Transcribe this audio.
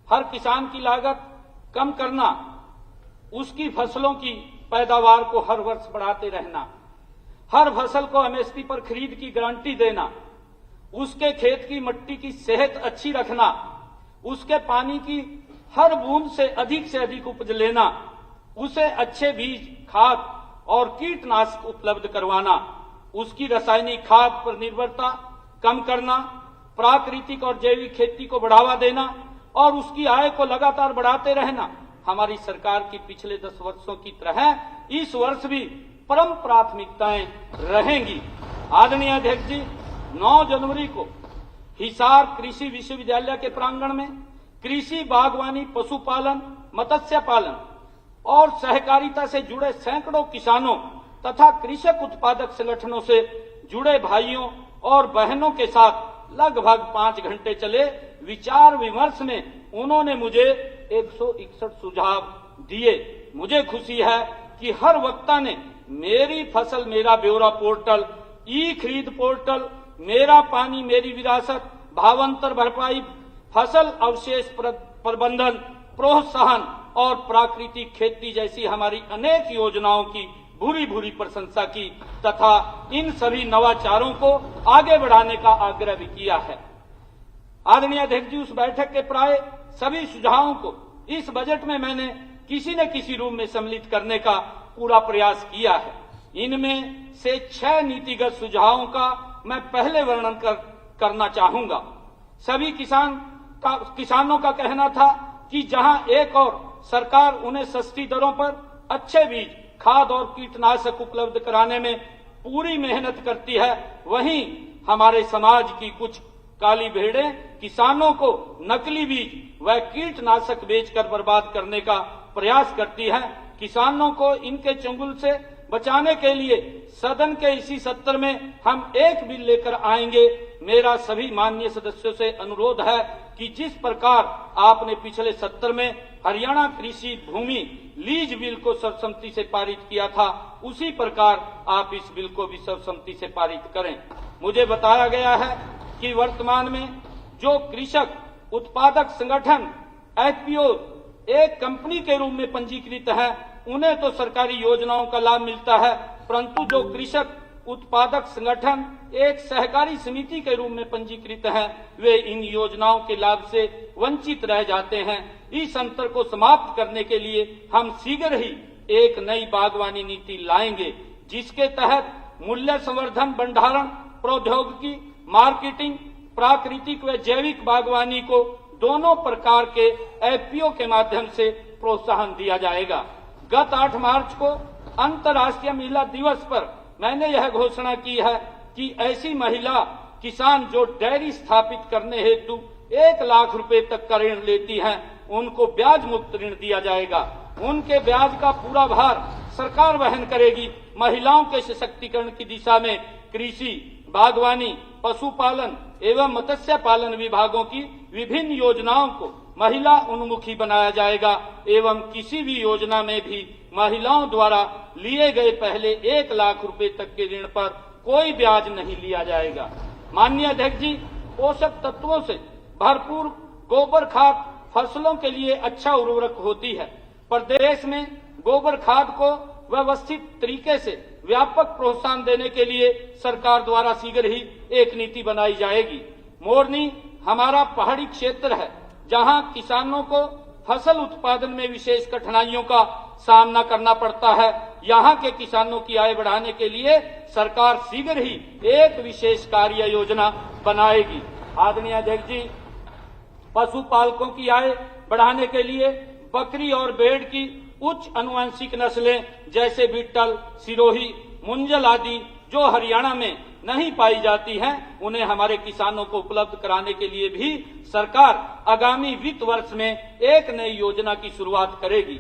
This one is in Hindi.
हर किसान की लागत कम करना, उसकी फसलों की पैदावार को हर वर्ष बढ़ाते रहना, हर फसल को एमएसपी पर खरीद की गारंटी देना, उसके खेत की मिट्टी की सेहत अच्छी रखना, उसके पानी की हर बूंद से अधिक उपज लेना, उसे अच्छे बीज, खाद और कीटनाशक उपलब्ध करवाना, उसकी रासायनिक खाद पर निर्भरता कम करना, प्राकृतिक और जैविक खेती को बढ़ावा देना और उसकी आय को लगातार बढ़ाते रहना हमारी सरकार की पिछले 10 वर्षों की तरह इस वर्ष भी परम प्राथमिकताएं रहेंगी। आदरणीय अध्यक्ष जी, 9 जनवरी को हिसार कृषि विश्वविद्यालय के प्रांगण में कृषि, बागवानी, पशुपालन, मत्स्य पालन और सहकारिता से जुड़े सैकड़ों किसानों तथा कृषक उत्पादक संगठनों से जुड़े भाइयों और बहनों के साथ लगभग 5 घंटे चले विचार विमर्श में उन्होंने मुझे 161 सुझाव दिए। मुझे खुशी है कि हर वक्ता ने मेरी फसल मेरा ब्यौरा पोर्टल, ई खरीद पोर्टल, मेरा पानी मेरी विरासत, भावांतर भरपाई, फसल अवशेष प्रबंधन, प्रोत्साहन और प्राकृतिक खेती जैसी हमारी अनेक योजनाओं की भूरी प्रशंसा की तथा इन सभी नवाचारों को आगे बढ़ाने का आग्रह भी किया है। आदरणीय अध्यक्ष जी, उस बैठक के प्राय सभी सुझावों को इस बजट में मैंने किसी न किसी रूप में सम्मिलित करने का पूरा प्रयास किया है। इनमें से 6 नीतिगत सुझावों का मैं पहले वर्णन करना चाहूंगा। सभी किसानों का कहना था कि जहां एक और सरकार उन्हें सस्ती दरों पर अच्छे बीज, खाद और कीटनाशक उपलब्ध कराने में पूरी मेहनत करती है, वहीं हमारे समाज की कुछ काली भेड़ें किसानों को नकली बीज व कीटनाशक बेचकर बर्बाद करने का प्रयास करती हैं। किसानों को इनके चंगुल से बचाने के लिए सदन के इसी सत्र में हम एक बिल लेकर आएंगे। मेरा सभी माननीय सदस्यों से अनुरोध है कि जिस प्रकार आपने पिछले सत्र में हरियाणा कृषि भूमि लीज बिल को सर्वसम्मति से पारित किया था, उसी प्रकार आप इस बिल को भी सर्वसम्मति से पारित करें। मुझे बताया गया है कि वर्तमान में जो कृषक उत्पादक संगठन एफपीओ एक कंपनी के रूप में पंजीकृत है, उन्हें तो सरकारी योजनाओं का लाभ मिलता है, परंतु जो कृषक उत्पादक संगठन एक सहकारी समिति के रूप में पंजीकृत है, वे इन योजनाओं के लाभ से वंचित रह जाते हैं। इस अंतर को समाप्त करने के लिए हम शीघ्र ही एक नई बागवानी नीति लाएंगे, जिसके तहत मूल्य संवर्धन, भंडारण, प्रौद्योगिकी, मार्केटिंग, प्राकृतिक व जैविक बागवानी को दोनों प्रकार के एफपीओ के माध्यम से प्रोत्साहन दिया जाएगा। गत 8 मार्च को अंतर्राष्ट्रीय महिला दिवस पर मैंने यह घोषणा की है कि ऐसी महिला किसान जो डेयरी स्थापित करने हेतु 1 लाख रुपए तक का ऋण लेती हैं, उनको ब्याज मुक्त ऋण दिया जाएगा। उनके ब्याज का पूरा भार सरकार वहन करेगी। महिलाओं के सशक्तिकरण की दिशा में कृषि, बागवानी, पशुपालन एवं मत्स्य पालन विभागों की विभिन्न योजनाओं को महिला उन्मुखी बनाया जाएगा एवं किसी भी योजना में भी महिलाओं द्वारा लिए गए पहले 1 लाख रुपए तक के ऋण पर कोई ब्याज नहीं लिया जाएगा। माननीय अध्यक्ष जी, पोषक तत्वों से भरपूर गोबर खाद फसलों के लिए अच्छा उर्वरक होती है। प्रदेश में गोबर खाद को व्यवस्थित तरीके से व्यापक प्रोत्साहन देने के लिए सरकार द्वारा शीघ्र ही एक नीति बनाई जाएगी। मोरनी हमारा पहाड़ी क्षेत्र है, जहां किसानों को फसल उत्पादन में विशेष कठिनाइयों का सामना करना पड़ता है। यहां के किसानों की आय बढ़ाने के लिए सरकार शीघ्र ही एक विशेष कार्य योजना बनाएगी। आदरणीय अध्यक्ष जी, पशुपालकों की आय बढ़ाने के लिए बकरी और भेड़ की उच्च आनुवंशिक नस्लें जैसे बीटल, सिरोही, मुंजल आदि जो हरियाणा में नहीं पाई जाती हैं, उन्हें हमारे किसानों को उपलब्ध कराने के लिए भी सरकार आगामी वित्त वर्ष में एक नई योजना की शुरुआत करेगी।